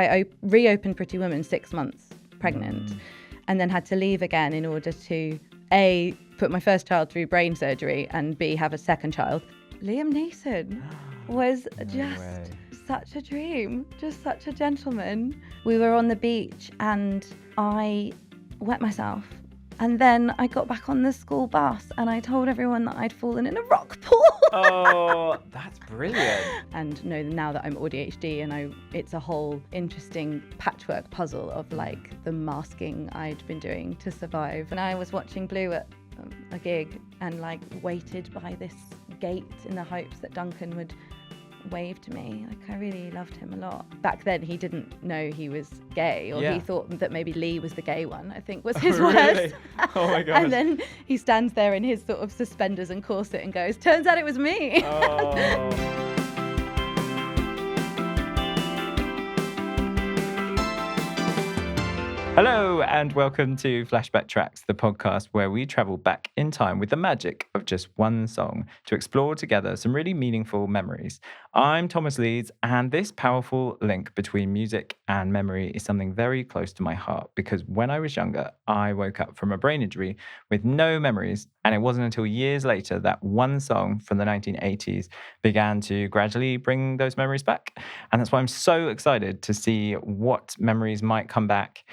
I reopened Pretty Woman 6 months pregnant and then had to leave again in order to A, put my first child through brain surgery and B, have a second child. Liam Neeson was such a dream, just such a gentleman. We were on the beach and I wet myself. And then I got back on the school bus and I told everyone that I'd fallen in a rock pool. Oh, that's brilliant. And now that I'm AuDHD and it's a whole interesting patchwork puzzle of like the masking I'd been doing to survive. And I was watching Blue at a gig and like waited by this gate in the hopes that Duncan would wave to me. Like I really loved him a lot. Back then he didn't know he was gay, or he thought that maybe Lee was the gay one, I think was his words. Oh my god. And then he stands there in his sort of suspenders and corset and goes, turns out it was me. Oh. Hello and welcome to Flashback Tracks, the podcast where we travel back in time with the magic of just one song to explore together some really meaningful memories. I'm Thomas Leeds, and this powerful link between music and memory is something very close to my heart because when I was younger, I woke up from a brain injury with no memories, and it wasn't until years later that one song from the 1980s began to gradually bring those memories back. And that's why I'm so excited to see what memories might come back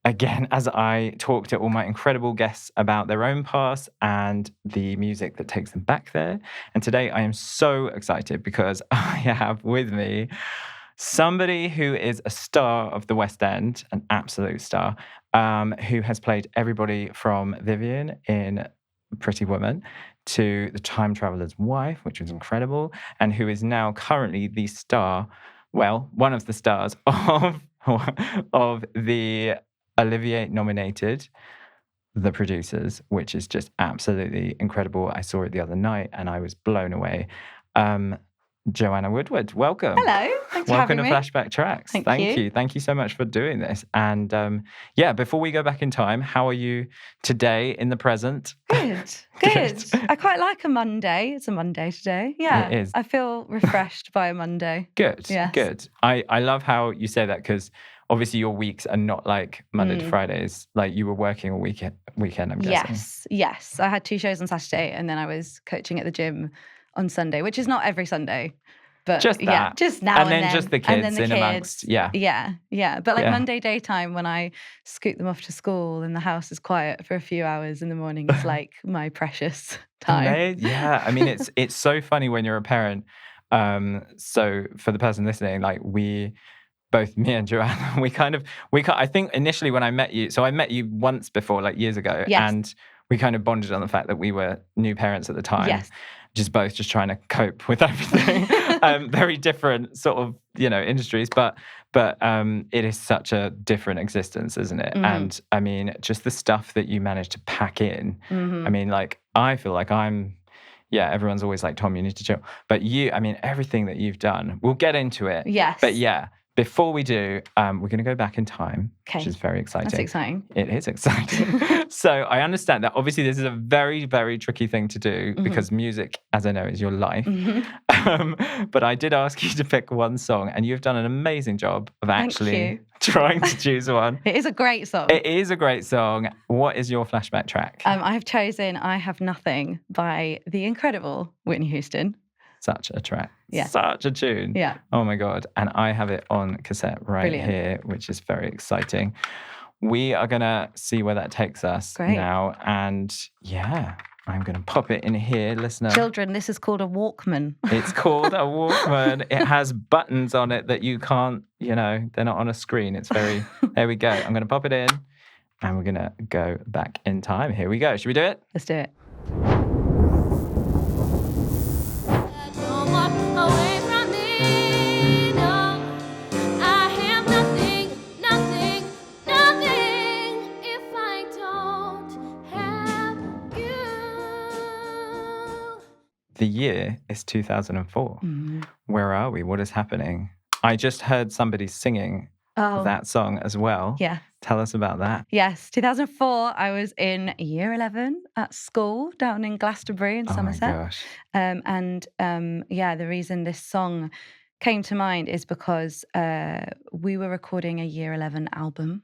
again, as I talk to all my incredible guests about their own past and the music that takes them back there. And today I am so excited because I have with me somebody who is a star of the West End, an absolute star, who has played everybody from Vivian in Pretty Woman to the Time Traveler's Wife, which was incredible, and who is now currently the star, well, one of the stars of the Olivier-nominated The Producers, which is just absolutely incredible. I saw it the other night and I was blown away. Joanna Woodward, welcome. Hello, thanks for having me. Welcome to Flashback Tracks. Thank you. Thank you so much for doing this. And before we go back in time, how are you today in the present? Good. I quite like a Monday. It's a Monday today. Yeah, it is. I feel refreshed by a Monday. Good, yes. Good. I love how you say that because obviously your weeks are not like Monday to Fridays. Like you were working all weekend, I'm guessing. Yes. I had 2 shows on Saturday and then I was coaching at the gym on Sunday, which is not every Sunday. But just that. Yeah, just now and then. Just the kids in amongst. Yeah. But like Monday daytime when I scoot them off to school and the house is quiet for a few hours in the morning is like my precious time. Yeah. I mean, it's so funny when you're a parent. So for the person listening, like both me and Joanna, I think initially when I met you, so I met you once before, like years ago, and we kind of bonded on the fact that we were new parents at the time. Yes. Just trying to cope with everything. Very different sort of, industries, but it is such a different existence, isn't it? Mm-hmm. And I mean, just the stuff that you managed to pack in. Mm-hmm. I mean, like, I feel like everyone's always like, Tom, you need to chill. But everything that you've done, we'll get into it. Yes. But before we do, we're going to go back in time, which is very exciting. That's exciting. It is exciting. So I understand that obviously this is a very, very tricky thing to do because music, as I know, is your life. Mm-hmm. But I did ask you to pick one song and you've done an amazing job of actually trying to choose one. It is a great song. It is a great song. What is your flashback track? I have chosen I Have Nothing by the incredible Whitney Houston. Such a track. Yeah. Such a tune. Yeah. Oh my God. And I have it on cassette right here, which is very exciting. We are going to see where that takes us now. And I'm going to pop it in here, listener. Children, this is called a Walkman. It's called a Walkman. It has buttons on it that you can't, they're not on a screen. It's very, there we go. I'm going to pop it in and we're going to go back in time. Here we go. Should we do it? Let's do it. The year is 2004. Mm-hmm. Where are we? What is happening? I just heard somebody singing that song as well. Yeah. Tell us about that. Yes. 2004, I was in year 11 at school down in Glastonbury in Somerset. Oh my gosh. The reason this song came to mind is because we were recording a Year 11 album.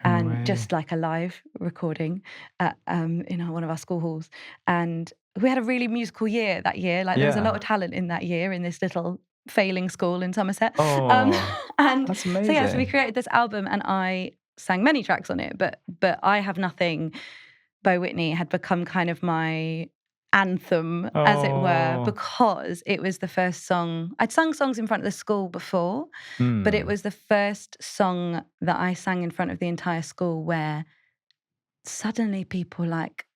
And just like a live recording at, in one of our school halls. And we had a really musical year that year. Like there was a lot of talent in that year in this little failing school in Somerset. And that's amazing. So we created this album and I sang many tracks on it. But I Have Nothing by Whitney had become kind of my anthem, as it were, because it was the first song. I'd sung songs in front of the school before, but it was the first song that I sang in front of the entire school where suddenly people like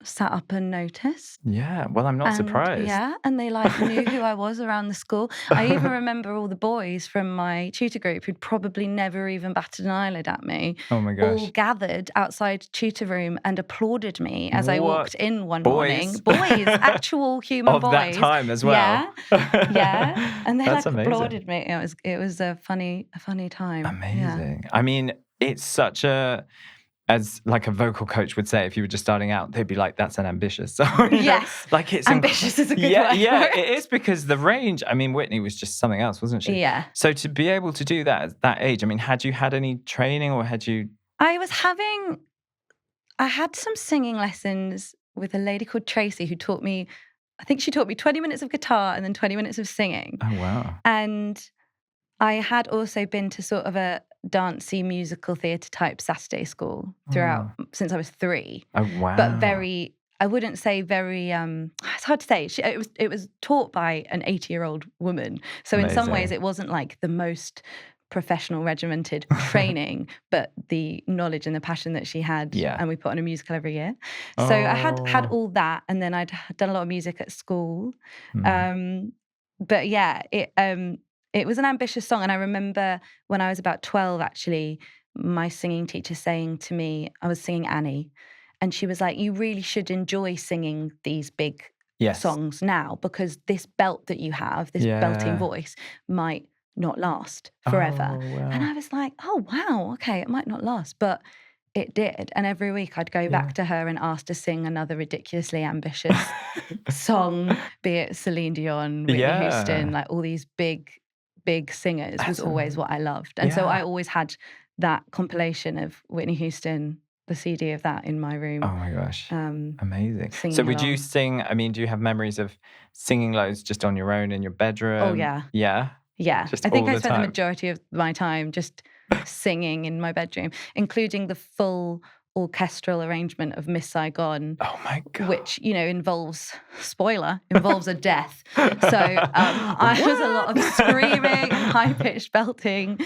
sat up and noticed. Yeah, well, I'm not surprised. Yeah, and they like knew who I was around the school. I even remember all the boys from my tutor group who'd probably never even batted an eyelid at me. Oh my gosh. All gathered outside tutor room and applauded me as I walked in one morning. Boys, actual human boys. Of that time as well. Yeah. And they That's like amazing. applauded me. It was a funny time. Amazing. Yeah. I mean, it's such a, as like a vocal coach would say, if you were just starting out, they'd be like, that's an ambitious song. Yes. Like it's ambitious is a good word. Yeah, it is, because the range, I mean, Whitney was just something else, wasn't she? Yeah. So to be able to do that at that age, I mean, had you had any training or had you? I had some singing lessons with a lady called Tracy who taught me, I think she taught me 20 minutes of guitar and then 20 minutes of singing. Oh, wow. And I had also been to sort of a dancey musical theatre type Saturday school throughout since I was 3. Oh, wow. But I wouldn't say very, it's hard to say. It was taught by an 80-year-old woman. So in some ways it wasn't like the most professional regimented training, but the knowledge and the passion that she had. Yeah. And we put on a musical every year. So I had all that. And then I'd done a lot of music at school. But yeah, it was an ambitious song. And I remember when I was about 12, actually, my singing teacher saying to me, I was singing Annie, and she was like, you really should enjoy singing these big songs now, because this belt that you have, this belting voice, might not last forever. Oh, wow. And I was like, oh, wow, okay, it might not last. But it did. And every week I'd go back to her and ask to sing another ridiculously ambitious song, be it Celine Dion, Whitney Houston, like all these big singers. Was always what I loved. And so I always had that compilation of Whitney Houston, the CD of that in my room. Oh my gosh. Amazing. So would you sing, I mean, do you have memories of singing loads just on your own in your bedroom? Oh, yeah. Yeah? Yeah. Just I think I spent time. the majority of my time just singing in my bedroom, including the full orchestral arrangement of Miss Saigon. Oh my God. Which, involves a death. So I was a lot of screaming and high-pitched belting,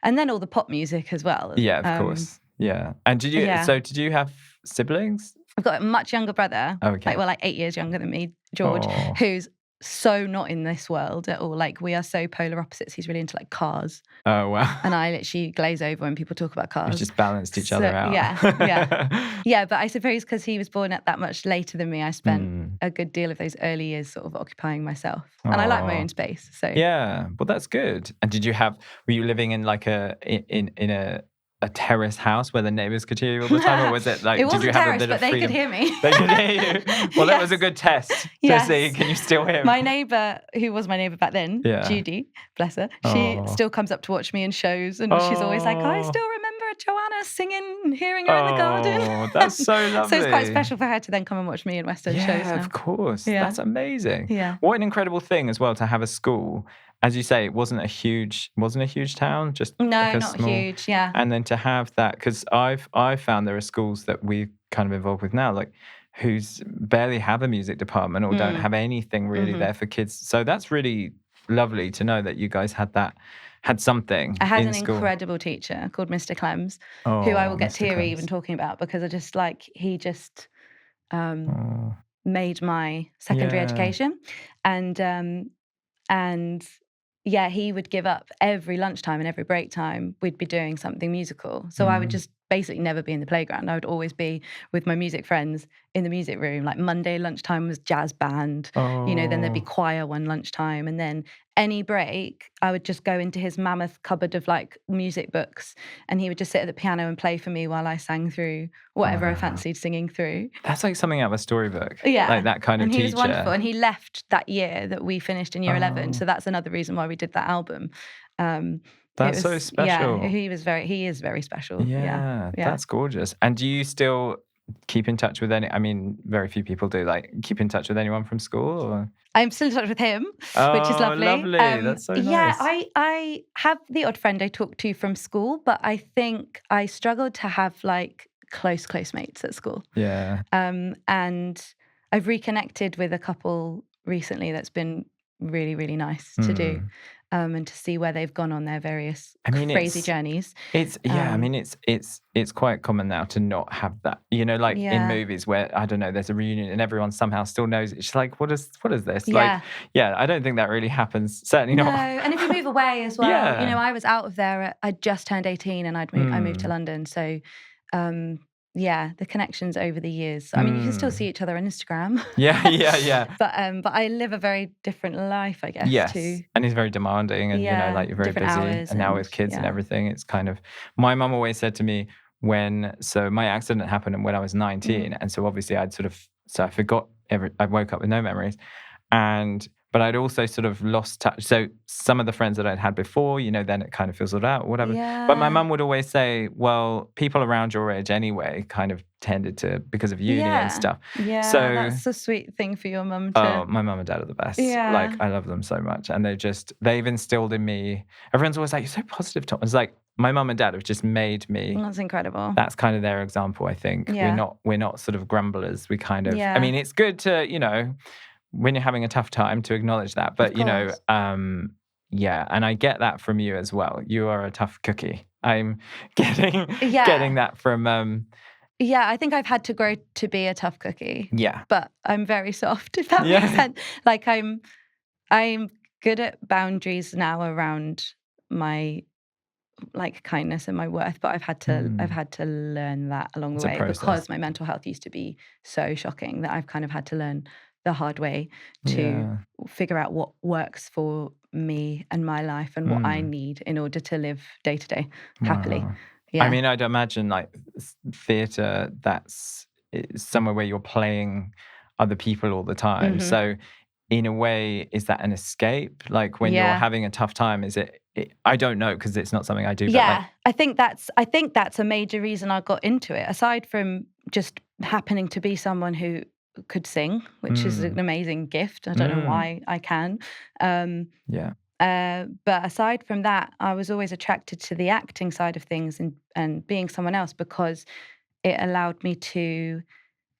and then all the pop music as well. Yeah, of course. Yeah. And did you have siblings? I've got a much younger brother. Okay. Like 8 years younger than me, George, who's so not in this world at all. Like, we are so polar opposites. He's really into like cars. Oh, wow. And I literally glaze over when people talk about cars. You just balanced each other out. Yeah. Yeah, but I suppose because he was born at that much later than me, I spent a good deal of those early years sort of occupying myself. And I like my own space. So yeah, well, that's good. And were you living in like a terrace house where the neighbours could hear you all the time, or was it like? It wasn't did you have terrace, a bit but of they freedom? could hear me. They could hear you. Well, that was a good test to see. Can you still hear me? My neighbour, who was my neighbour back then, Judy, bless her, she still comes up to watch me in shows, and she's always like, I still remember Joanna singing and hearing her in the garden. Oh, that's so lovely. So it's quite special for her to then come and watch me in West End shows now. Yeah, of course. Yeah. That's amazing. Yeah. What an incredible thing as well to have a school. As you say, it wasn't a huge town, just not small, huge, yeah. And then to have that, because I've found there are schools that we're kind of involved with now, like who's barely have a music department or don't have anything really there for kids. So that's really lovely to know that you guys had something. I had in an school. Incredible teacher called Mr. Clems, who I will get teary even talking about, because I just he just made my secondary education, and yeah, he would give up every lunchtime and every break time. We'd be doing something musical. So I would just basically never be in the playground. I would always be with my music friends in the music room. Like Monday lunchtime was jazz band, then there'd be choir one lunchtime. And then any break, I would just go into his mammoth cupboard of like music books, and he would just sit at the piano and play for me while I sang through whatever I fancied singing through. That's like something out of a storybook. Yeah. Like that kind of teacher. And he was wonderful. And he left that year that we finished in year 11. So that's another reason why we did that album. That's so special. Yeah, he is very special. Yeah, that's gorgeous. And do you still keep in touch with very few people do, like keep in touch with anyone from school? Or? I'm still in touch with him, which is lovely. That's so nice. Yeah, I have the odd friend I talk to from school, but I think I struggled to have like close mates at school. Yeah. And I've reconnected with a couple recently that's been really, really nice to do. And to see where they've gone on their various crazy journeys. It's quite common now to not have that. In movies where, I don't know, there's a reunion and everyone somehow still knows it. It's like, what is this? Yeah. I don't think that really happens. Certainly not. No, and if you move away as well, I was out of there. I just turned 18 and I moved to London. So, the connections over the years. I mean, you can still see each other on Instagram. Yeah. But I live a very different life, I guess. Yes. Too. And he's very demanding, and you're very busy. And now with kids and everything, it's kind of. My mum always said to me so my accident happened when I was 19, and so obviously I forgot I woke up with no memories, but I'd also sort of lost touch. So some of the friends that I'd had before, then it kind of fizzled out or whatever. Yeah. But my mum would always say, well, people around your age anyway kind of tended to, because of uni and stuff. Yeah, so, that's a sweet thing for your mum to... Oh, my mum and dad are the best. Yeah. Like, I love them so much. And they've instilled in me... Everyone's always like, you're so positive, Tom. It's like, my mum and dad have just made me... That's incredible. That's kind of their example, I think. Yeah. We're not sort of grumblers. We kind of... I mean, it's good to, when you're having a tough time, to acknowledge that. But, and I get that from you as well. You are a tough cookie. I'm getting that from... I think I've had to grow to be a tough cookie. Yeah. But I'm very soft, if that makes sense. Like I'm good at boundaries now around my like kindness and my worth, but I've had to learn that along the way because my mental health used to be so shocking that I've kind of had to learn the hard way to figure out what works for me and my life and what I need in order to live day to day happily. Wow. Yeah. I mean, I'd imagine like theatre, that's somewhere where you're playing other people all the time. So in a way, is that an escape? Like when you're having a tough time, is it I don't know, because it's not something I do. Yeah, but I think that's a major reason I got into it. Aside from just happening to be someone who could sing, which is an amazing gift. I don't know why I can. But aside from that, I was always attracted to the acting side of things and being someone else, because it allowed me to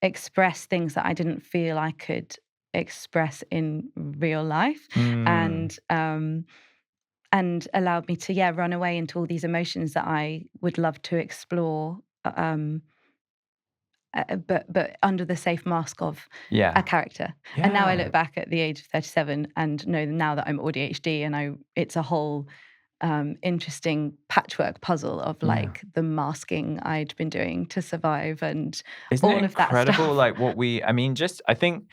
express things that I didn't feel I could express in real life, and allowed me to run away into all these emotions that I would love to explore, but under the safe mask of a character. And now I look back at the age of 37 and know now that I'm AuDHD, and it's a whole interesting patchwork puzzle of like the masking I'd been doing to survive and Isn't all it of that incredible? stuff. Like I think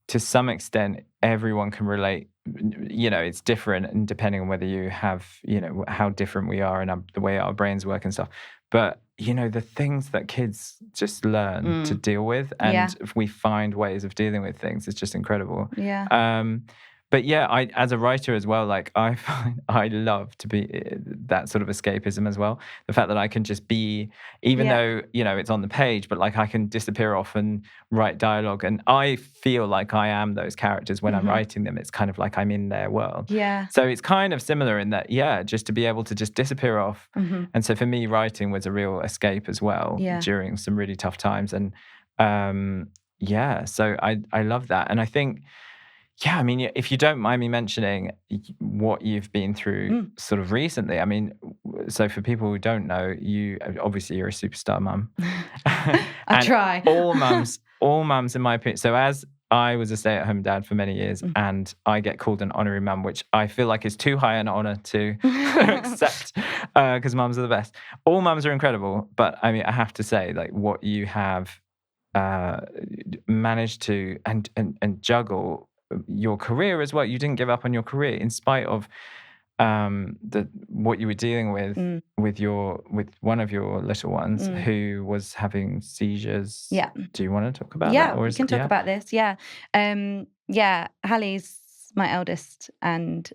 to some extent everyone can relate. It's different, and depending on whether you have, how different we are and the way our brains work and stuff. But the things that kids just learn to deal with, and if we find ways of dealing with things, it's just incredible. But I, as a writer as well, like I find I love to be that sort of escapism as well. The fact that I can just be, even though, it's on the page, but like I can disappear off and write dialogue. And I feel like I am those characters when I'm writing them. It's kind of like I'm in their world. Yeah. So it's kind of similar in that, just to be able to just disappear off. And so for me, writing was a real escape as well during some really tough times. And so I love that. And I think, I mean, if you don't mind me mentioning what you've been through sort of recently, I mean, so for people who don't know, you're a superstar mum. I try. all mums in my opinion. So as I was a stay-at-home dad for many years, and I get called an honorary mum, which I feel like is too high an honor to accept, because mums are the best. All mums are incredible, but I mean, I have to say, like, what you have managed to and juggle your career as well. You didn't give up on your career in spite of what you were dealing with with one of your little ones who was having seizures. Yeah. Do you want to talk about that? Yeah, we can talk about this. Yeah. Hallie's my eldest, and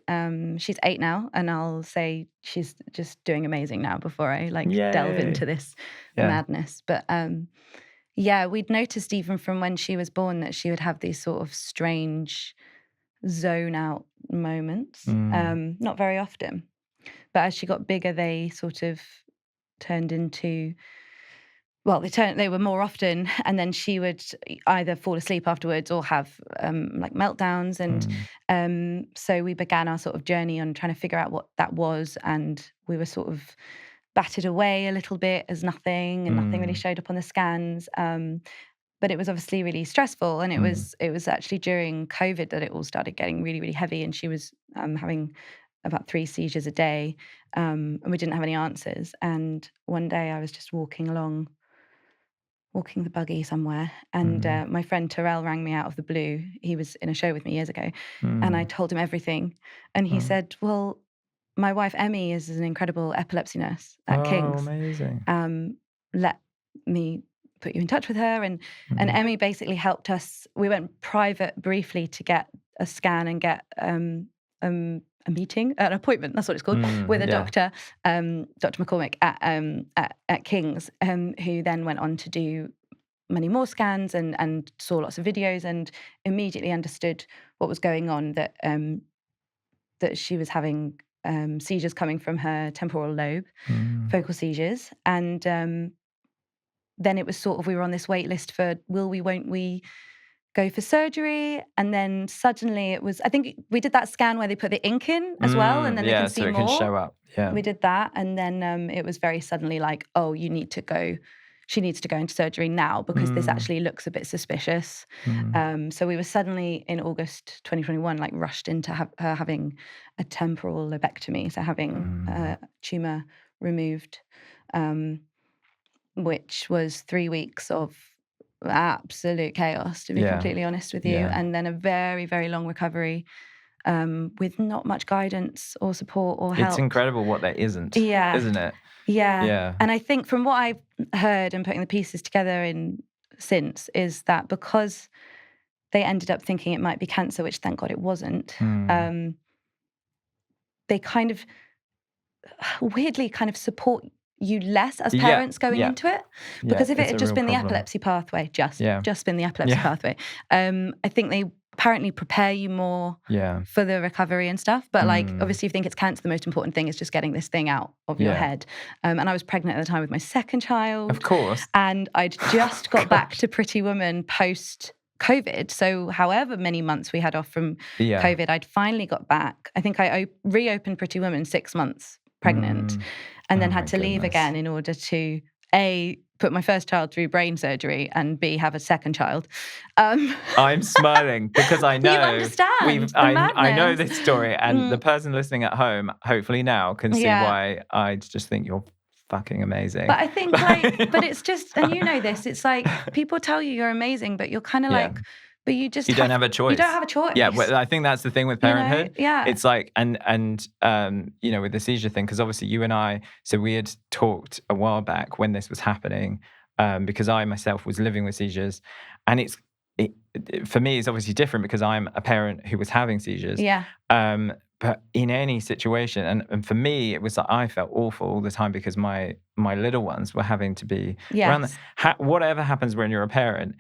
she's 8 now, and I'll say she's just doing amazing now before I delve into this madness. But we'd noticed even from when she was born that she would have these sort of strange zone out moments. Not very often, but as she got bigger, they sort of turned into, they were more often, and then she would either fall asleep afterwards or have like meltdowns, and so we began our sort of journey on trying to figure out what that was, and we were sort of batted away a little bit as nothing, and nothing really showed up on the scans. But it was obviously really stressful, and it was actually during COVID that it all started getting really, really heavy, and she was having about 3 seizures a day, and we didn't have any answers. And one day I was just walking the buggy somewhere, and my friend Terrell rang me out of the blue. He was in a show with me years ago, and I told him everything, and he said, well, my wife Emmy is an incredible epilepsy nurse at King's. Amazing. Let me put you in touch with her, and Emmy basically helped us. We went private briefly to get a scan and get a meeting, an appointment, that's what it's called, with a doctor, Dr. McCormick at King's, who then went on to do many more scans and saw lots of videos, and immediately understood what was going on, that she was having seizures coming from her temporal lobe, focal seizures, and then it was sort of, we were on this wait list for will we, won't we go for surgery, and then suddenly it was, I think we did that scan where they put the ink in as well, and then they can see so it more. can show up. Yeah, we did that, and then it was very suddenly like, oh, she needs to go into surgery now because this actually looks a bit suspicious. So we were suddenly in August 2021 like rushed into her having a temporal lobectomy, so having a tumor removed, which was 3 weeks of absolute chaos, to be completely honest with you, and then a very, very long recovery with not much guidance or support or help. It's incredible what there isn't, isn't it? Yeah. And I think from what I've heard and putting the pieces together in since is that because they ended up thinking it might be cancer, which thank God it wasn't, they kind of weirdly kind of support you less as parents going into it, because if it had just been the epilepsy pathway, just been the epilepsy pathway, I think they apparently prepare you more for the recovery and stuff. But like, obviously, if you think it's cancer, the most important thing is just getting this thing out of your head. And I was pregnant at the time with my second child, of course, and I'd just got back to Pretty Woman post COVID. So however many months we had off from COVID, I'd finally got back. I think I reopened Pretty Woman 6 months pregnant, and then had to leave again in order to A, put my first child through brain surgery, and B, have a second child. I'm smiling because I know you understand I know this story, and the person listening at home, hopefully now, can see why I just think you're fucking amazing. But I think but it's just, and you know this, it's like people tell you you're amazing, but you're kind of like, but you don't have a choice. You don't have a choice. Yeah, well, I think that's the thing with parenthood. You know? It's like, and you know, with the seizure thing, because obviously you and I, so we had talked a while back when this was happening, because I myself was living with seizures, and for me, it's obviously different because I'm a parent who was having seizures. Yeah. But in any situation, and for me, it was like I felt awful all the time because my little ones were having to be around. Whatever happens when you're a parent.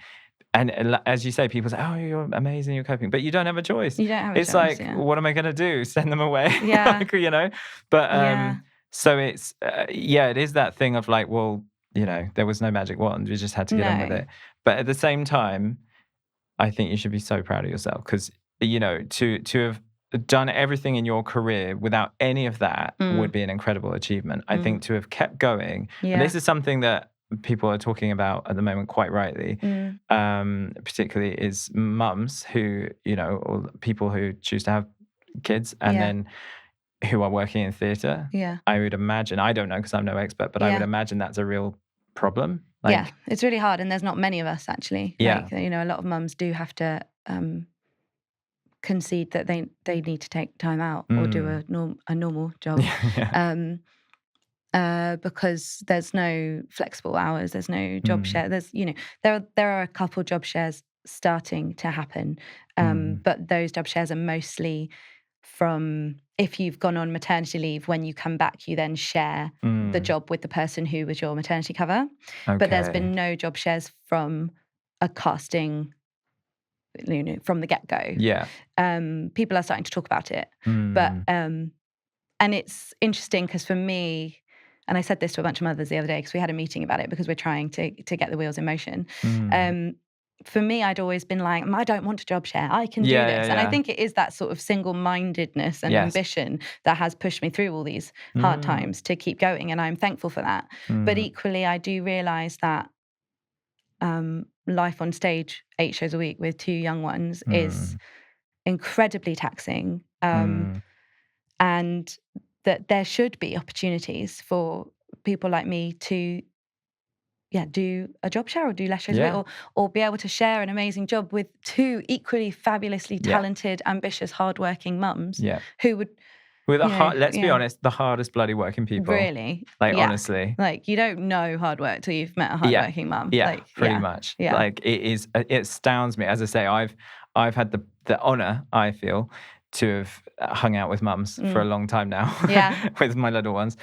And as you say, people say, oh, you're amazing, you're coping. But you don't have a choice. You don't have a choice. It's like, what am I going to do? Send them away? Yeah. Like, you know? But so it's, it is that thing of like, well, you know, there was no magic wand. We just had to get on with it. But at the same time, I think you should be so proud of yourself because, you know, to have done everything in your career without any of that would be an incredible achievement. I think to have kept going. And this is something that people are talking about at the moment quite rightly, particularly is mums who, or people who choose to have kids and then who are working in theatre. Yeah. I would imagine, I don't know because I'm no expert, but I would imagine that's a real problem. It's really hard, and there's not many of us actually. Yeah. A lot of mums do have to concede that they need to take time out or do a normal job. Because there's no flexible hours, there's no job share. There's there are a couple job shares starting to happen, but those job shares are mostly from if you've gone on maternity leave. When you come back, you then share the job with the person who was your maternity cover. Okay. But there's been no job shares from a casting, from the get-go. Yeah. People are starting to talk about it, but and it's interesting because for me, and I said this to a bunch of mothers the other day because we had a meeting about it because we're trying to get the wheels in motion. For me, I'd always been like, I don't want to job share. I can do this. And I think it is that sort of single-mindedness and ambition that has pushed me through all these hard times to keep going. And I'm thankful for that. But equally, I do realise that life on stage, 8 shows a week with 2 young ones is incredibly taxing. And that there should be opportunities for people like me to do a job share or do less shows a week, or be able to share an amazing job with 2 equally fabulously talented, ambitious, hardworking mums who would... let's be honest, the hardest bloody working people. Really. Honestly. You don't know hard work till you've met a hardworking mum. Yeah, pretty much. Yeah. It astounds me. As I say, I've had the honour, I feel, to have hung out with mums for a long time now with my little ones,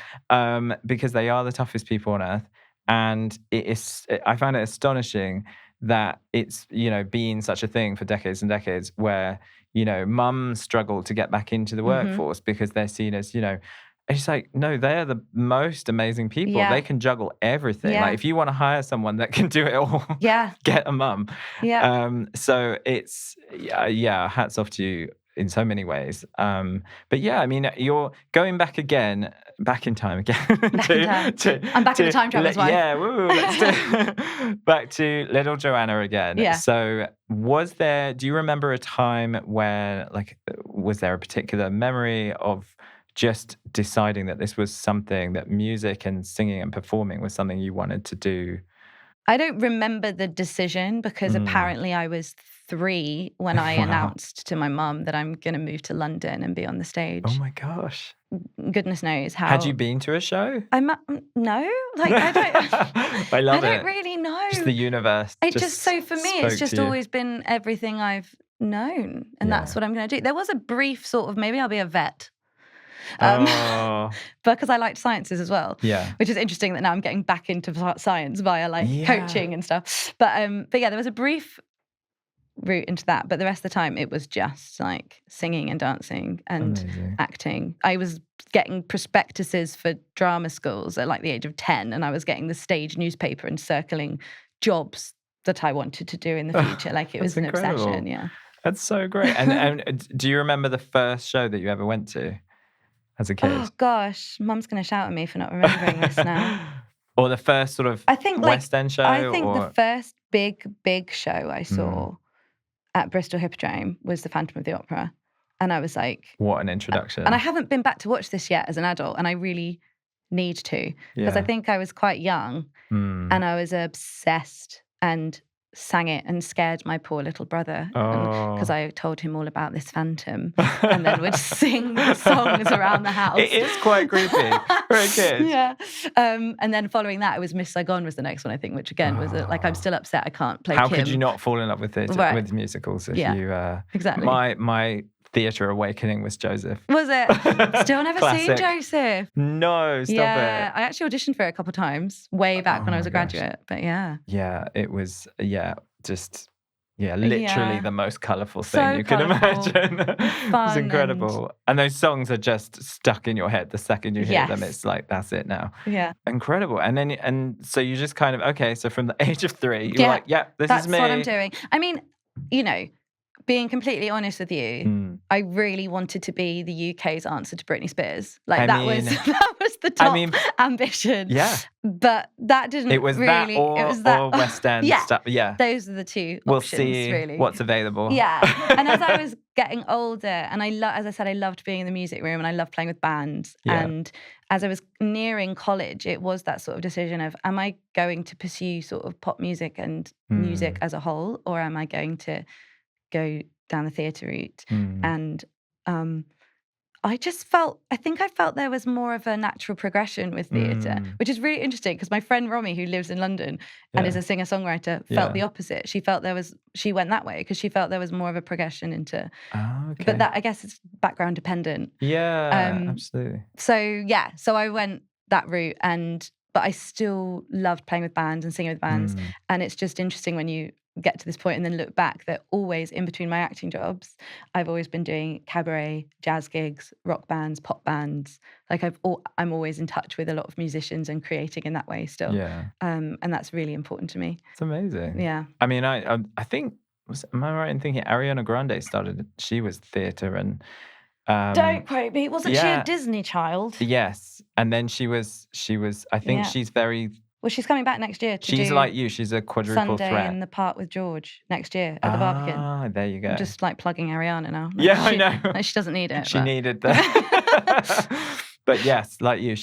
because they are the toughest people on earth. And I find it astonishing that it's, been such a thing for decades and decades where, mums struggle to get back into the workforce because they're seen as, it's like, no, they're the most amazing people. They can juggle everything. If you want to hire someone that can do it all, get a mum. So it's, hats off to you in so many ways. But you're going back in time again. I'm back in the time travel as well. Yeah, let's do back to little Joanna again. Yeah. So do you remember a time where, was there a particular memory of just deciding that this was something, that music and singing and performing was something you wanted to do? I don't remember the decision because apparently I was 3 when I announced to my mum that I'm going to move to London and be on the stage. Oh my gosh. Goodness knows how. Had you been to a show? No. I don't. I love it. I don't really know. Just the universe. So for me, it's just always been everything I've known. And that's what I'm going to do. There was a brief sort of, maybe I'll be a vet. Because I liked sciences as well, which is interesting that now I'm getting back into science via coaching and stuff. But there was a brief route into that, but the rest of the time it was just singing and dancing and acting. I was getting prospectuses for drama schools at the age of 10, and I was getting the stage newspaper and circling jobs that I wanted to do in the future. It was an obsession. Yeah, that's so great. And do you remember the first show that you ever went to as a kid? Oh gosh, Mum's going to shout at me for not remembering this now. Or the first sort of West End show? I think the first big show I saw at Bristol Hippodrome was The Phantom of the Opera. And I was like... What an introduction. And I haven't been back to watch this yet as an adult, and I really need to. Because I think I was quite young and I was obsessed and sang it and scared my poor little brother because I told him all about this phantom and then would sing the songs around the house. It is quite creepy for a kid. Yeah. And then following that, it was Miss Saigon was the next one, I think, which again was I'm still upset I can't play How Kim. could you not fall in love with theatre, with musicals if you... Exactly. My theatre awakening was Joseph. Was it? Still never seen Joseph. No, stop it. I actually auditioned for it a couple of times, way back when I was a graduate. But Yeah, it was, literally the most colourful thing you could imagine. It was incredible. And those songs are just stuck in your head the second you hear them. It's that's it now. Yeah. Incredible. And so you just kind of, so from the age of 3, you're this is me. That's what I'm doing. I mean, being completely honest with you, I really wanted to be the UK's answer to Britney Spears. That was was the top ambition. Yeah. But that didn't It was that really... or, it was that, or West End stuff. Yeah. Those are the two We'll options, see really. what's available. Yeah. And as I was getting older, and as I said, I loved being in the music room and I loved playing with bands. Yeah. And as I was nearing college, it was that sort of decision of, am I going to pursue sort of pop music and music as a whole, or am I going to go down the theatre route? And I felt there was more of a natural progression with theatre, which is really interesting because my friend Romy, who lives in London and is a singer-songwriter, felt the opposite. She went that way because she felt there was more of a progression into... But that, I guess, it's background dependent. Yeah, absolutely. So I went that route, but I still loved playing with bands and singing with bands. And it's just interesting when you get to this point and then look back that always in between my acting jobs, I've always been doing cabaret, jazz gigs, rock bands, pop bands. Like I'm always in touch with a lot of musicians and creating in that way still. Yeah. And that's really important to me. It's amazing. Yeah. I mean, I think, am I right in thinking Ariana Grande she was theatre and... Don't quote me. Wasn't she a Disney child? Yes. And then she was, I think she's very... Well, she's coming back next year to She's like you. She's a quadruple Sunday threat. in the Park with George next year at the Barbican. Ah, there you go. I'm just like plugging Ariana now. I know. She doesn't need it. She needed that. But yes, like you,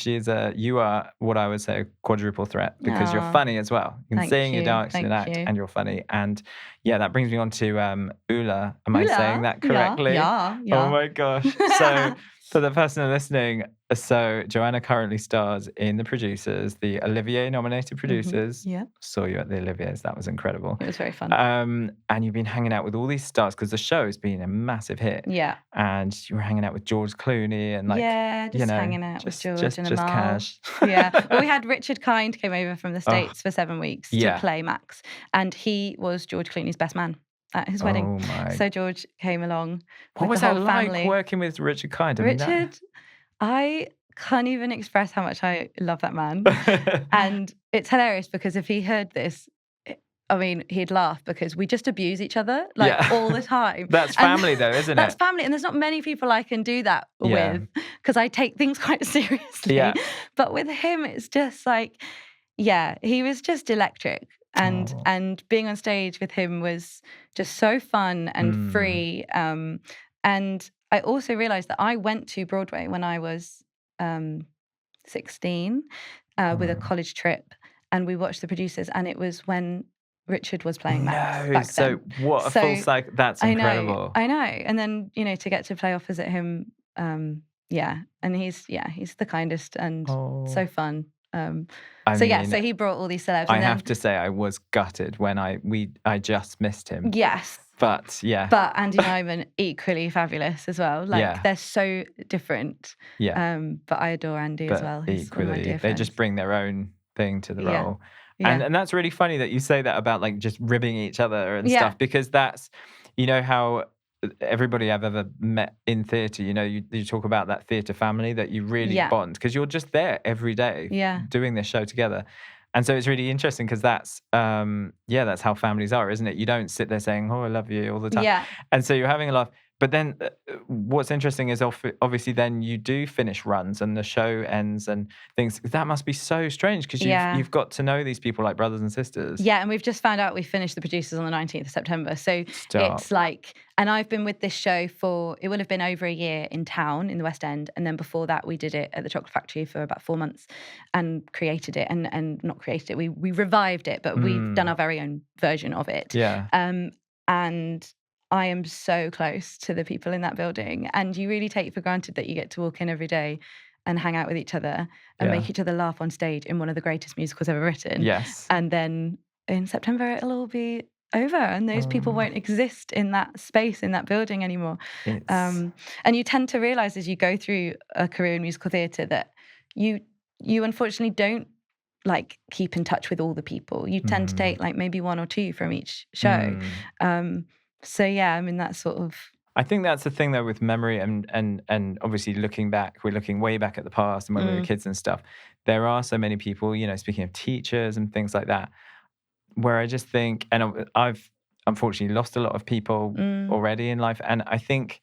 you are what I would say a quadruple threat because you're funny as well. You can sing, you dance, you act, and you're funny. And yeah, that brings me on to Ulla. Am I saying that correctly? Yeah. Oh my gosh. So for the person listening, so Joanna currently stars in The Producers, the Olivier-nominated Producers. Yeah. Saw you at the Olivier's. That was incredible. It was very fun. And you've been hanging out with all these stars because the show has been a massive hit. Yeah. And you were hanging out with George Clooney and hanging out with George and Amal. Cash. Yeah. Well, we had Richard Kind came over from the States for 7 weeks to play Max. And he was George Clooney's best man at his wedding. Oh my. So George came along. What was that like working with Richard Kind? I can't even express how much I love that man. And it's hilarious because if he heard this, I mean, he'd laugh because we just abuse each other all the time. That's family though, isn't it? That's family. And there's not many people I can do that with because I take things quite seriously. Yeah. But with him, it's just like, he was just electric. And being on stage with him was just so fun and free. And I also realised that I went to Broadway when I was 16 with a college trip, and we watched The Producers, and it was when Richard was playing Max back so then. What a full cycle. That's incredible. I know. And then, to get to play opposite him, and he's the kindest and so fun. So he brought all these celebs. I have to say I was gutted when I just missed him. Yes. But Andy Nyman, equally fabulous as well. They're so different. Yeah. But I adore Andy as well. He's equally, they just bring their own thing to the role. Yeah. And that's really funny that you say that about just ribbing each other and stuff, because that's, how everybody I've ever met in theatre, you talk about that theatre family that you really bond because you're just there every day doing this show together. And so it's really interesting because that's how families are, isn't it? You don't sit there saying, "Oh, I love you" all the time. Yeah. And so you're having a laugh. But then what's interesting is obviously then you do finish runs and the show ends and things. That must be so strange because you've got to know these people like brothers and sisters. Yeah, and we've just found out we finished The Producers on the 19th of September. So it's and I've been with this show it will have been over a year in town in the West End. And then before that, we did it at the Chocolate Factory for about 4 months and created it and not created it. We revived it, but we've done our very own version of it. Yeah. And I am so close to the people in that building, and you really take for granted that you get to walk in every day and hang out with each other and make each other laugh on stage in one of the greatest musicals ever written. Yes. And then in September, it'll all be over and those people won't exist in that space, in that building anymore. And you tend to realise as you go through a career in musical theatre that you unfortunately don't keep in touch with all the people. You tend to take maybe one or two from each show. So that's sort of. I think that's the thing though with memory and obviously looking back, we're looking way back at the past and when we were kids and stuff. There are so many people, speaking of teachers and things like that, where I just think, and I've unfortunately lost a lot of people already in life, and I think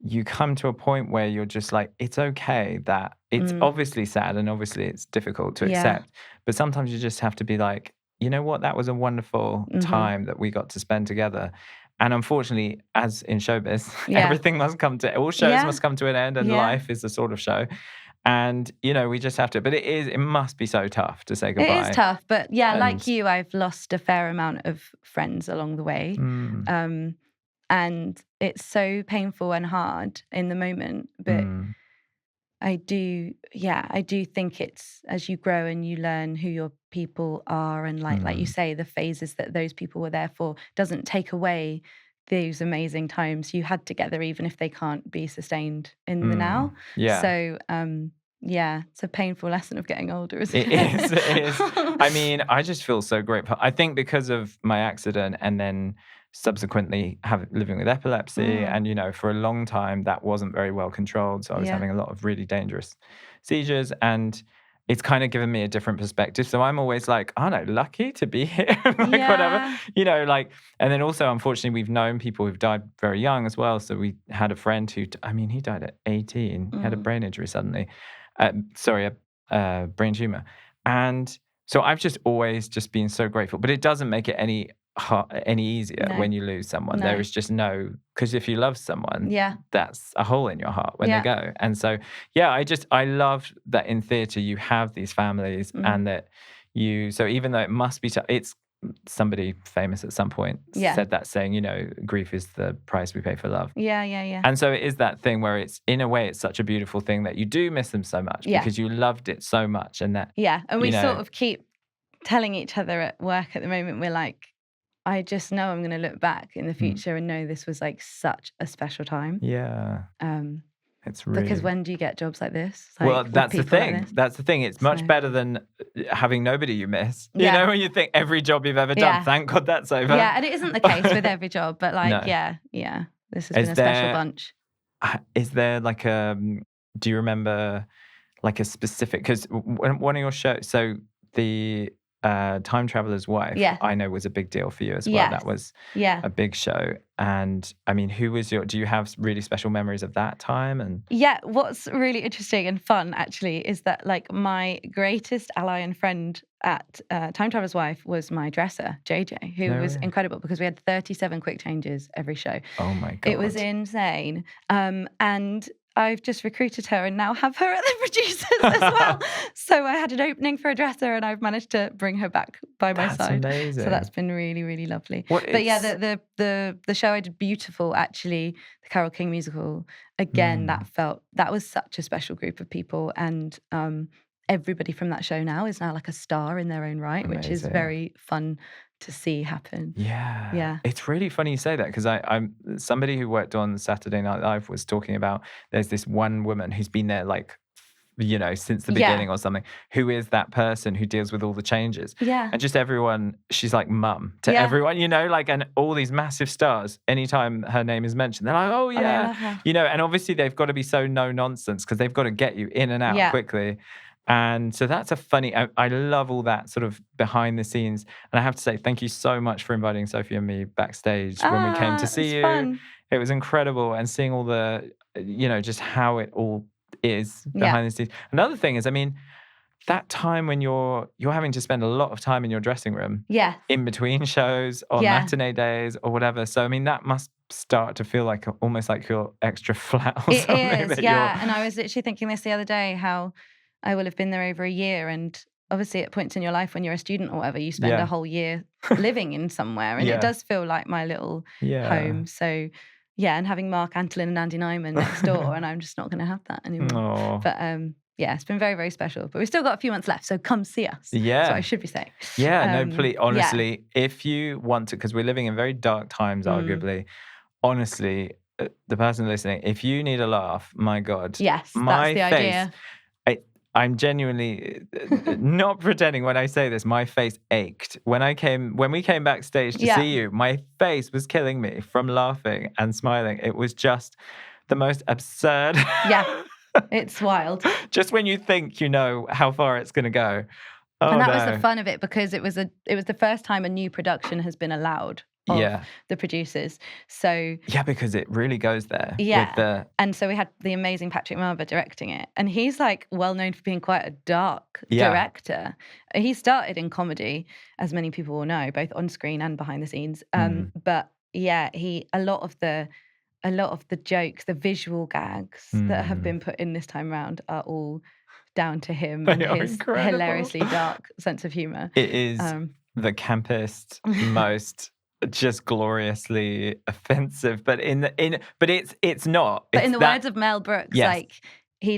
you come to a point where you're just like, it's okay that it's obviously sad and obviously it's difficult to accept. But sometimes you just have to be like, you know what, that was a wonderful time that we got to spend together. And unfortunately, as in showbiz, everything must come to, all shows must come to an end, and life is a sort of show. And, you know, we just have to, but it must be so tough to say goodbye. It is tough, but like you, I've lost a fair amount of friends along the way. And it's so painful and hard in the moment, but I do think it's as you grow and you learn who your people are, and like you say, the phases that those people were there for doesn't take away those amazing times you had together, even if they can't be sustained in the now. So it's a painful lesson of getting older, isn't it? It is. I mean, I just feel so grateful. I think because of my accident and then subsequently living with epilepsy, and, you know, for a long time that wasn't very well controlled. So I was having a lot of really dangerous seizures, and it's kind of given me a different perspective. So I'm always like, aren't I lucky to be here? Whatever, you know, like, and then also, unfortunately, we've known people who've died very young as well. So we had a friend who, he died at 18. He had a brain injury suddenly. A brain tumor. And so I've just always just been so grateful, but it doesn't make it any easier when you lose someone. There is just because if you love someone, that's a hole in your heart when they go. And so, I love that in theatre you have these families, and that so even though it must be, it's somebody famous at some point said that saying, you know, grief is the price we pay for love. And so it is that thing where it's, in a way, it's such a beautiful thing that you do miss them so much because you loved it so much. And that, and we sort of keep telling each other at work at the moment, we're like, I just know I'm going to look back in the future and know this was like such a special time. It's really... Because when do you get jobs like this? Like, well, that's the thing. Like that's the thing. It's much better than having nobody you miss. You know, when you think every job you've ever done, thank God that's over. Yeah, and it isn't the case with every job, but like, this has been a special bunch. Is there like do you remember like a specific, because one of your shows, so the Time Traveler's Wife, I know was a big deal for you as well. That was a big show. And I mean, do you have really special memories of that time? And what's really interesting and fun actually is that like my greatest ally and friend at Time Traveler's Wife was my dresser, JJ, who was incredible because we had 37 quick changes every show. Oh my God. It was insane. And I've just recruited her and now have her at the producers as well. So I had an opening for a dresser and I've managed to bring her back by my side. That's amazing. So that's been really, really lovely. The show I did, Beautiful, actually, the Carole King musical, again, that was such a special group of people. And everybody from that show now is now like a star in their own right, which is very fun to see happen. Yeah. It's really funny you say that because I'm somebody who worked on Saturday Night Live was talking about there's this one woman who's been there like, you know, since the beginning or something, who is that person who deals with all the changes. And just everyone, she's like mum to everyone, you know, like, and all these massive stars, anytime her name is mentioned, they're like, oh yeah, you know, and obviously they've got to be so no nonsense because they've got to get you in and out quickly. And so that's a funny, I love all that sort of behind the scenes. And I have to say, thank you so much for inviting Sophie and me backstage when we came to see you. Fun. It was incredible. And seeing all the, you know, just how it all is behind the scenes. Another thing is, I mean, that time when you're having to spend a lot of time in your dressing room in between shows on matinee days or whatever. So, I mean, that must start to feel like almost like you're extra flat or something. It is, And I was literally thinking this the other day, how I will have been there over a year, and obviously at points in your life when you're a student or whatever, you spend a whole year living in somewhere, and it does feel like my little home. So and having Mark Antolin and Andy Nyman next door, and I'm just not going to have that anymore. But it's been very, very special. But we've still got a few months left, so come see us. That's what I should be saying. No, please, honestly, if you want to, because we're living in very dark times, arguably, honestly, the person listening, if you need a laugh, my God. Yes, that's the idea. I'm genuinely not pretending when I say this. My face ached when we came backstage to see you. My face was killing me from laughing and smiling. It was just the most absurd. It's wild. Just when you think you know how far it's going to go. And that was the fun of it because it was the first time a new production has been allowed of the producers. So yeah, because it really goes there. Yeah. And so we had the amazing Patrick Marber directing it. And he's like well known for being quite a dark director. He started in comedy, as many people will know, both on screen and behind the scenes. But yeah, a lot of the jokes, the visual gags that have been put in this time round are all down to him and his incredible. Hilariously dark sense of humor. It is the campest, most just gloriously offensive, but but it's not. But in the words of Mel Brooks, he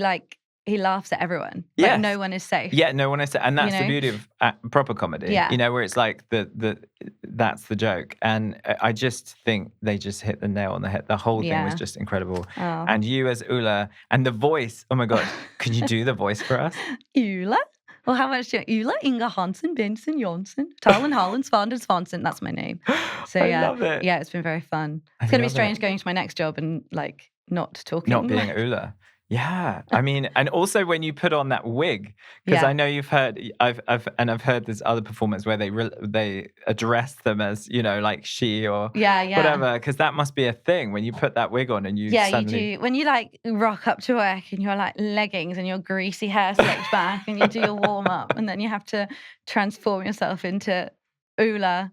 laughs at everyone. Like no one is safe. Yeah, no one is safe. And that's the beauty of proper comedy. Yeah. You know, where it's like that's the joke. And I just think they just hit the nail on the head. The whole thing was just incredible. Oh. And you as Ulla, and the voice, oh my God, can you do the voice for us? Ulla? Well, how much do you? Ulla, Inga Hansen, Benson, Jonsson, Talen Holland, Svanders Svanson. That's my name. So I love it. Yeah, it's been very fun. It's going to be strange going to my next job and like not talking. Not being Ulla. Yeah, I mean, and also when you put on that wig, because I know you've heard, I've heard there's other performers where they address them as, you know, like she or whatever, because that must be a thing when you put that wig on and you suddenly... you do. When you like rock up to work and you're like leggings and your greasy hair slicked back and you do your warm up and then you have to transform yourself into Ulla,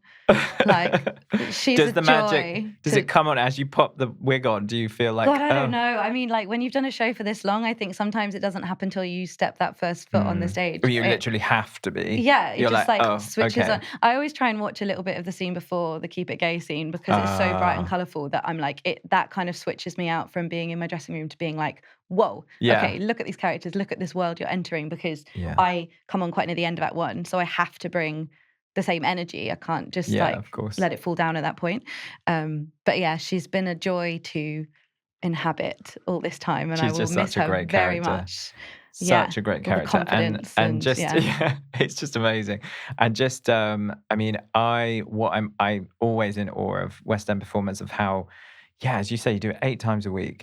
like she's does a the joy. Magic, does it come on as you pop the wig on? Do you feel like God, I don't know. I mean, like when you've done a show for this long, I think sometimes it doesn't happen till you step that first foot on the stage. Or you literally have to be. Yeah, you're just like switches on. I always try and watch a little bit of the scene before the Keep It Gay scene because it's so bright and colourful that I'm like that kind of switches me out from being in my dressing room to being like, whoa, okay, look at these characters, look at this world you're entering, because I come on quite near the end of Act 1, so I have to bring the same energy. I can't just of course, let it fall down at that point. But yeah, she's been a joy to inhabit all this time, and she's I will miss her very much. Such a great character, and just it's just amazing. And just I mean, I'm always in awe of West End performance, of how, as you say, you do it 8 times a week,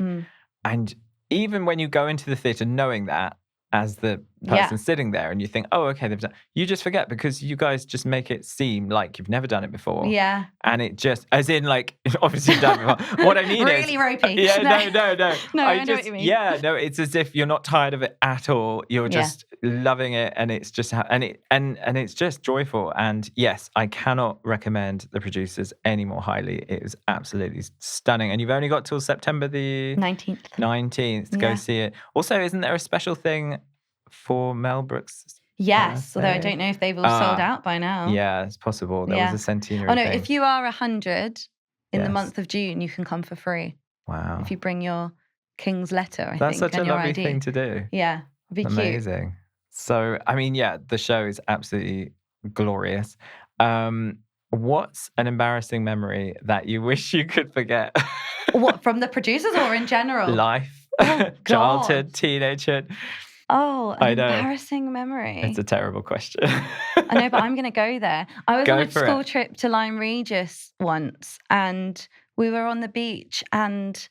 and even when you go into the theatre knowing that as the person sitting there and you think, oh, okay, you just forget because you guys just make it seem like you've never done it before. Yeah. And it just, as in like, obviously you've done it before. What I mean is... Really ropey. Yeah, no. No, I know what you mean. Yeah, no, it's as if you're not tired of it at all. You're just loving it, and it's just, and it's just joyful. And yes, I cannot recommend The Producers any more highly. It is absolutely stunning. And you've only got till September the 19th to go see it. Also, isn't there a special thing for Mel Brooks? Yes, although I don't know if they've all sold out by now. Yeah, it's possible. There was a centenary Oh no, thing. if you are 100 in the month of June, you can come for free. Wow. If you bring your King's letter, I That's think, such and a your lovely ID. thing to do. Yeah, it'd be amazing. Cute. So, I mean, the show is absolutely glorious. What's an embarrassing memory that you wish you could forget? What, from The Producers or in general? Life, childhood, teenagehood. Oh, an embarrassing memory. It's a terrible question. I know, but I'm going to go there. I was on a school trip to Lyme Regis once, and we were on the beach, and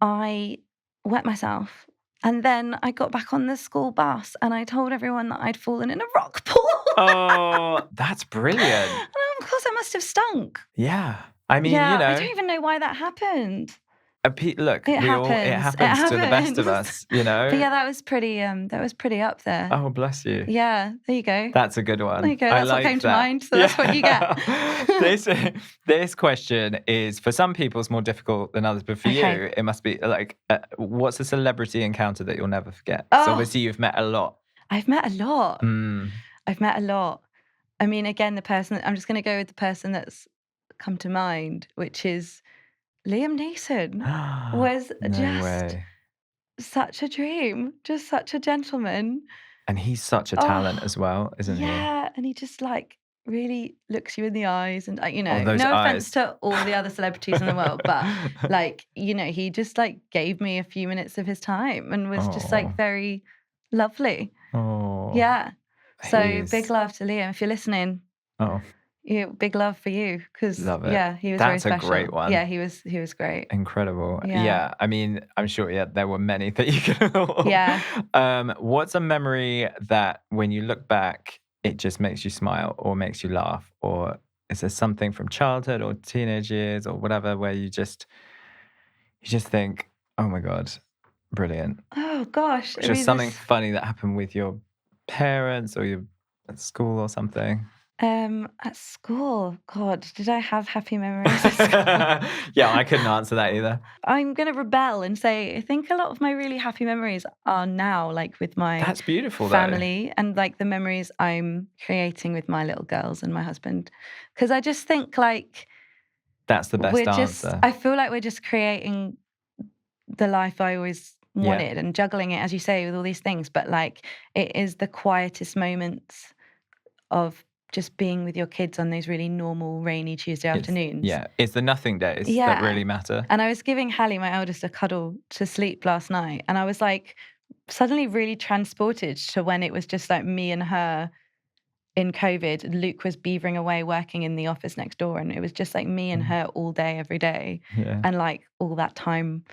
I wet myself. And then I got back on the school bus, and I told everyone that I'd fallen in a rock pool. Oh, that's brilliant. And of course, I must have stunk. Yeah. I mean, I don't even know why that happened. Look, it happens to the best of us, you know. But yeah, that was pretty up there. Oh, bless you. Yeah, there you go. That's a good one. There you go. That's what came to mind. So that's what you get. This question is, for some people it's more difficult than others, but for you it must be like, what's a celebrity encounter that you'll never forget? So obviously you've met a lot. I've met a lot. I've met a lot. I mean, again, I'm just going to go with the person that's come to mind, which is Liam Neeson. Was such a dream, just such a gentleman. And he's such a talent as well, isn't he? Yeah, and he just like really looks you in the eyes, and no eyes. offense to all the other celebrities in the world, but like, he just like gave me a few minutes of his time and was just like very lovely. Oh. Yeah. So big love to Liam if you're listening. Oh. Yeah, big love for you, because he was That's very special. That's a great one. Yeah, he was great. Incredible. Yeah. I mean, I'm sure there were many that you could. What's a memory that when you look back, it just makes you smile or makes you laugh, or is there something from childhood or teenage years or whatever where you just think, oh my God, brilliant. Oh gosh. Just something funny that happened with your parents or your at school or something. At school, God, did I have happy memories at school? Yeah, I couldn't answer that either. I'm going to rebel and say I think a lot of my really happy memories are now like with my That's beautiful, family and like the memories I'm creating with my little girls and my husband. Because I just think like that's the best answer. I feel like we're just creating the life I always wanted and juggling it, as you say, with all these things. But like it is the quietest moments of just being with your kids on those really normal rainy Tuesday afternoons. Yeah, it's the nothing days that really matter. And I was giving Hallie, my eldest, a cuddle to sleep last night. And I was like suddenly really transported to when it was just like me and her in COVID. Luke was beavering away working in the office next door. And it was just like me and her all day, every day. Yeah. And like all that time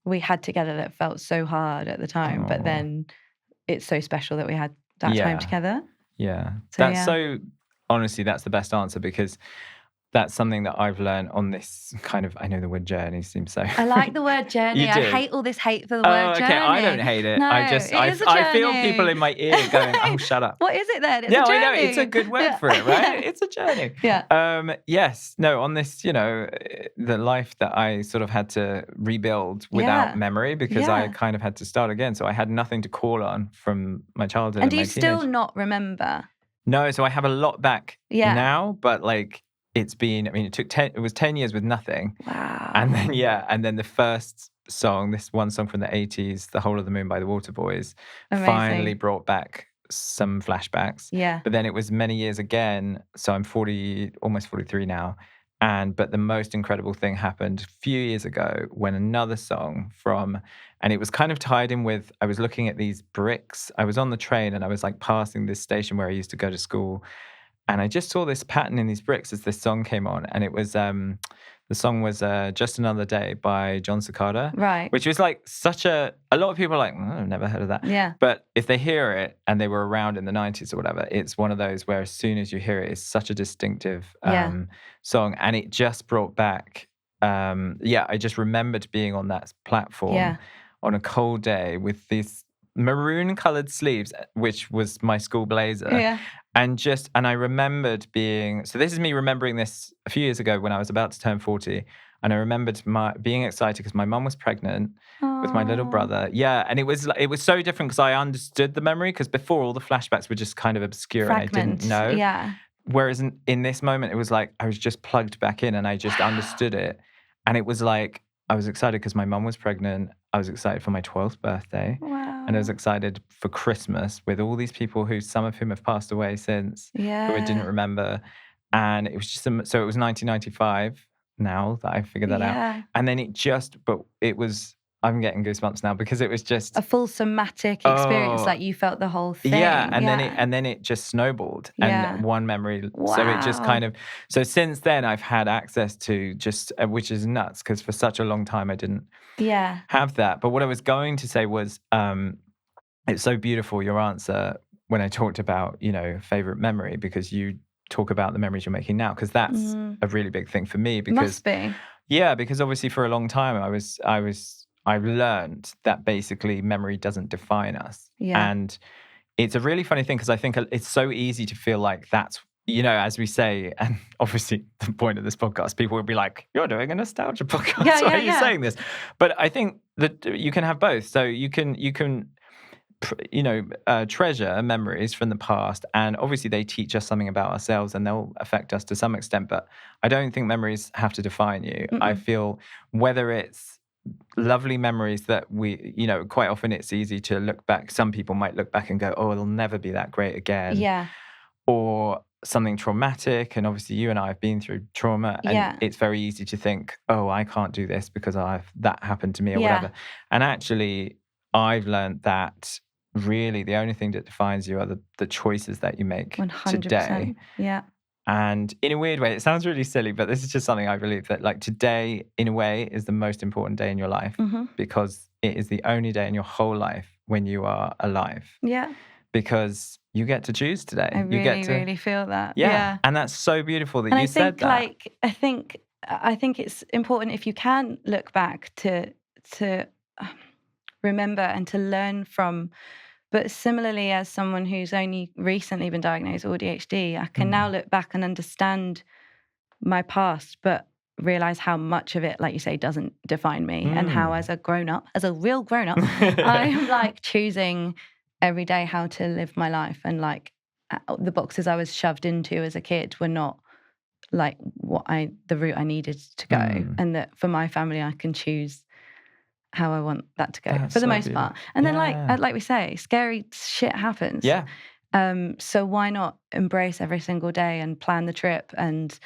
we had together that felt so hard at the time. But then it's so special that we had that time together. Yeah. So honestly, that's the best answer because that's something that I've learned on this kind of, I know the word journey seems so. I like the word journey. I hate all this hate for the word journey. I don't hate it. No, I feel people in my ear going, oh, shut up. What is it then? It's a journey. I know. It's a good word for it, right? It's a journey. Yeah. Yes. No, on this, the life that I sort of had to rebuild without memory because I kind of had to start again. So I had nothing to call on from my childhood. And do you still not remember? No. So I have a lot back now, but like, it's been, I mean, it was 10 years with nothing. Wow. And then the first song, this one song from the 80s, The Whole of the Moon by the Waterboys, finally brought back some flashbacks. Yeah. But then it was many years again. So I'm almost 43 now. But the most incredible thing happened a few years ago when another song and it was kind of tied in with, I was looking at these bricks. I was on the train and I was like passing this station where I used to go to school. And I just saw this pattern in these bricks as this song came on. And it was, the song was Just Another Day by John Cicada. Right. Which was like a lot of people are like, I've never heard of that. Yeah. But if they hear it and they were around in the 90s or whatever, it's one of those where as soon as you hear it, it's such a distinctive song. And it just brought back, I just remembered being on that platform on a cold day with these maroon colored sleeves, which was my school blazer. Yeah. And I remembered so this is me remembering this a few years ago when I was about to turn 40. And I remembered being excited because my mum was pregnant with my little brother. Yeah. And it was so different because I understood the memory because before all the flashbacks were just kind of obscure and I didn't know. Yeah. Whereas in this moment, it was like I was just plugged back in and I just understood it. And it was like, I was excited because my mum was pregnant. I was excited for my 12th birthday. Wow. And I was excited for Christmas with all these people some of whom have passed away since, who I didn't remember. And it was just, so it was 1995 now that I figured that out. And then I'm getting goosebumps now because it was just a full somatic experience. Like you felt the whole thing. Yeah. And then it just snowballed and one memory. Wow. So it just so since then I've had access to just, which is nuts because for such a long time I didn't have that. But what I was going to say was, it's so beautiful, your answer when I talked about, favorite memory, because you talk about the memories you're making now, because that's a really big thing for me. Because, must be. Yeah, because obviously for a long time I've learned that basically memory doesn't define us. Yeah. And it's a really funny thing because I think it's so easy to feel like that's, as we say, and obviously the point of this podcast, people would be like, you're doing a nostalgia podcast. Why are you saying this? But I think that you can have both. So you can treasure memories from the past, and obviously they teach us something about ourselves and they'll affect us to some extent, but I don't think memories have to define you. I feel whether it's lovely memories that we, quite often it's easy to look back. Some people might look back and go, oh, it'll never be that great again. Yeah. Or something traumatic. And obviously you and I have been through trauma and it's very easy to think, oh, I can't do this because that happened to me or whatever. And actually I've learned that really the only thing that defines you are the choices that you make 100%. today. Yeah. And in a weird way, it sounds really silly, but this is just something I believe that like today, in a way, is the most important day in your life because it is the only day in your whole life when you are alive. Yeah. because you get to choose today. I you get to, really feel that. yeah. And that's so beautiful that and you said that. I think it's important if you can look back to remember and to learn from. But similarly, as someone who's only recently been diagnosed with AuDHD, I can now look back and understand my past, but realize how much of it, like you say, doesn't define me, and how as a real grown up, I'm like choosing every day how to live my life, and like the boxes I was shoved into as a kid were not like the route I needed to go, and that for my family I can choose how I want that to go. That's for the so most beautiful. part. And then like we say, scary shit happens. Yeah. So why not embrace every single day and plan the trip and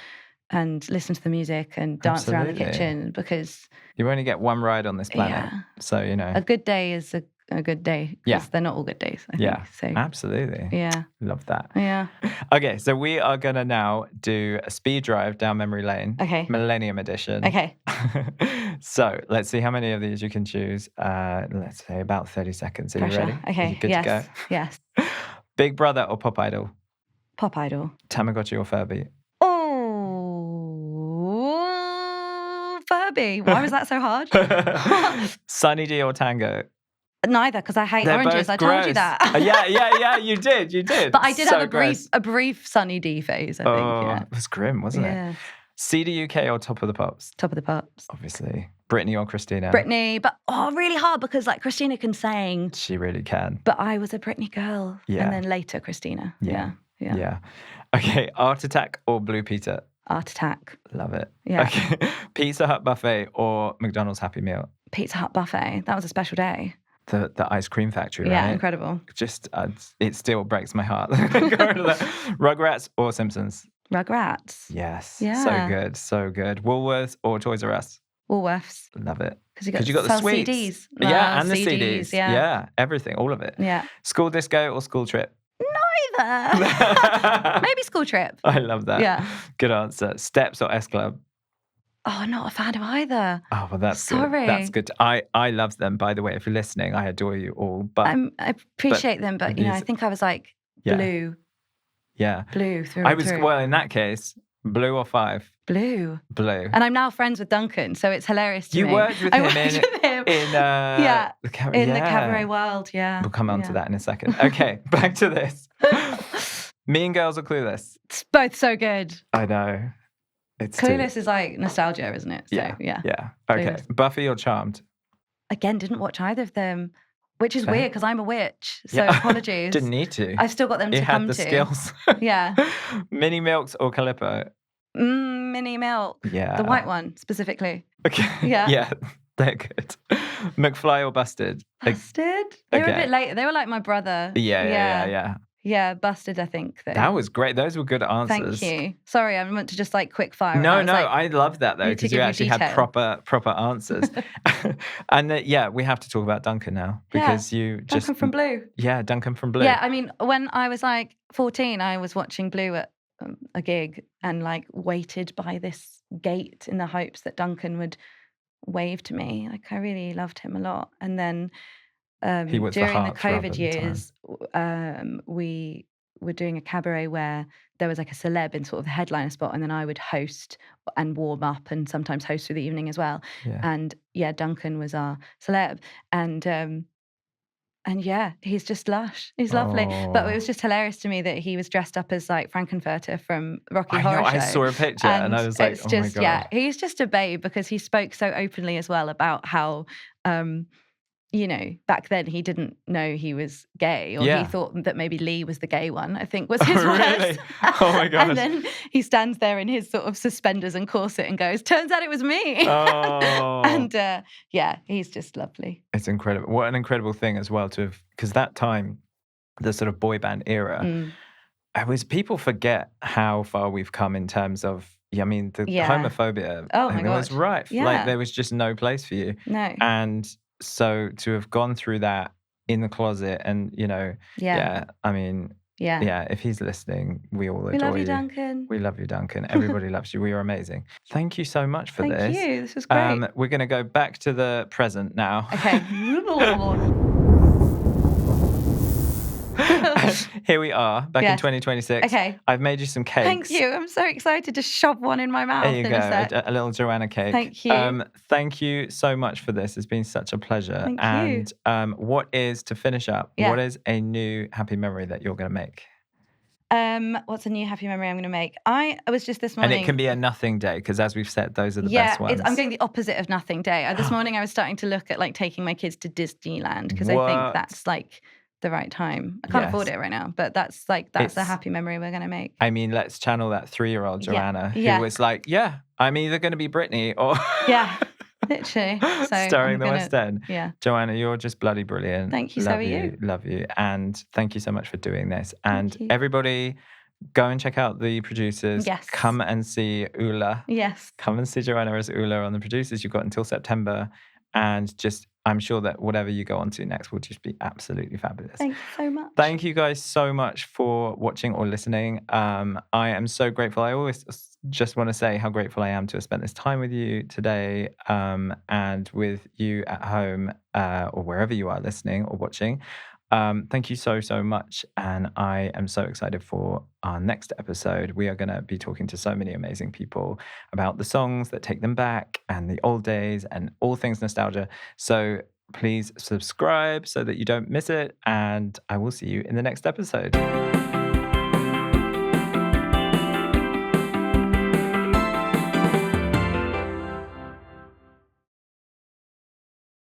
listen to the music and dance around the kitchen, because you only get one ride on this planet. Yeah. So, you know. A good day is a good day, because they're not all good days, I think. So Absolutely. yeah. Love that. Yeah. Okay, so we are going to now do a speed drive down memory lane. Okay. Millennium edition. Okay. So let's see how many of these you can choose. Let's say about 30 seconds. Are Pressure. you ready? Okay. Are you good yes. to go? Yes. Big Brother or Pop Idol? Pop Idol. Tamagotchi or Furby? Oh, Furby. Why was that so hard? Sunny D or Tango? Neither, because I hate They're oranges. both I told you gross. that. Yeah, you did. But I did So have gross. a brief Sunny D phase, I think. Yeah. It was grim, wasn't it? CD UK or Top of the Pops? Top of the Pops. Obviously. Britney or Christina? Britney, but really hard, because like Christina can sing. She really can. But I was a Britney girl. Yeah. And then later Christina. Yeah. Okay, Art Attack or Blue Peter? Art Attack. Love it. Yeah. Okay. Pizza Hut buffet or McDonald's Happy Meal? Pizza Hut buffet. That was a special day. The ice cream factory, Yeah, right? incredible. Just, it still breaks my heart. Rugrats or Simpsons? Rugrats. Yes. Yeah. So good, so good. Woolworths or Toys R Us? Woolworths. Love it. Because you got the sweets. CDs. Yeah, and the CDs. CDs. Yeah. Everything, all of it. Yeah. School disco or school trip? Neither. Maybe school trip. I love that. Yeah. Good answer. Steps or S Club? Oh, I'm not a fan of either. Oh, well, that's Sorry. good. That's good. I love them, by the way. If you're listening, I adore you all. But I appreciate them, but I think I was like blue. Yeah. Blue through I and was, through. well, in that case, Blue or Five? Blue. Blue. And I'm now friends with Duncan, so it's hilarious to me. You worked with him in the cabaret world, yeah. We'll come on to that in a second. Okay, back to this. Mean Girls or Clueless? It's both so good. I know. It's Clueless is like nostalgia, isn't it? So, yeah. Okay. Clueless. Buffy or Charmed? Again, didn't watch either of them, which is weird because I'm a witch. So Yeah. apologies. Didn't need to. I've still got them to You come had the to. skills. Yeah. Mini Milks or Calippo? Mini Milk. Yeah. The white one, specifically. Okay. Yeah. Yeah, they're good. McFly or Busted? Busted? They were a bit late. They were like my brother. Yeah. Yeah, Busted, I think. Though. That was great. Those were good answers. Thank you. Sorry, I meant to just like quick fire. No, like, I love that though, because you actually had proper answers. And we have to talk about Duncan now, because you just... Duncan from Blue. Yeah, Duncan from Blue. Yeah, I mean, when I was like 14, I was watching Blue at a gig and like waited by this gate in the hopes that Duncan would wave to me. Like, I really loved him a lot. And then he was during the heartthrob COVID at the years, we were doing a cabaret where there was like a celeb in sort of the headliner spot, and then I would host and warm up and sometimes host through the evening as well. Yeah. And Duncan was our celeb, and yeah, he's just lush. He's lovely. But it was just hilarious to me that he was dressed up as like Frankenfurter from Rocky Horror Show. I saw a picture and I was like, it's oh just, my God. Yeah, he's just a babe, because he spoke so openly as well about how, back then he didn't know he was gay, or he thought that maybe Lee was the gay one, I think was his words. Really? Oh my God. And then he stands there in his sort of suspenders and corset and goes, turns out it was me. Oh. And he's just lovely. It's incredible. What an incredible thing as well to have, because that time, the sort of boy band era, people forget how far we've come in terms of, homophobia. Oh my God. It was rife. Yeah. Like, there was just no place for you. No. And so to have gone through that in the closet and, if he's listening, we all adore you. We love you, Duncan. We love you, Duncan. Everybody loves you. We are amazing. Thank you so much for this. Thank you. This was great. We're going to go back to the present now. Okay. here we are back in Yes. 2026. Okay. I've made you some cakes. Thank you. I'm so excited to shove one in my mouth. There you in go, a sec. a little Joanna cake. Thank you. Thank you so much for this. It's been such a pleasure. Thank you. And what is, to finish up, Yeah. what is a new happy memory that you're going to make? What's a new happy memory I'm going to make? I was just this morning. And it can be a nothing day, because as we've said, those are the best ones. I'm going the opposite of nothing day. This morning I was starting to look at like taking my kids to Disneyland, because I think that's like the right time. I can't afford it right now, but that's the happy memory we're going to make. I mean, let's channel that 3-year-old Joanna who was like, I'm either going to be Britney or... Literally. So starring the West End. Yeah. Joanna, you're just bloody brilliant. Thank you. So are you. Love you. And thank you so much for doing this. And everybody, go and check out the producers. Yes. Come and see Ulla. Yes. Come and see Joanna as Ulla on the producers. You've got until September. And just, I'm sure that whatever you go on to next will just be absolutely fabulous. Thank you so much. Thank you guys so much for watching or listening. I am so grateful. I always just want to say how grateful I am to have spent this time with you today, and with you at home, or wherever you are listening or watching. Thank you so much. And I am so excited for our next episode. We are going to be talking to so many amazing people about the songs that take them back and the old days and all things nostalgia. So please subscribe so that you don't miss it. And I will see you in the next episode.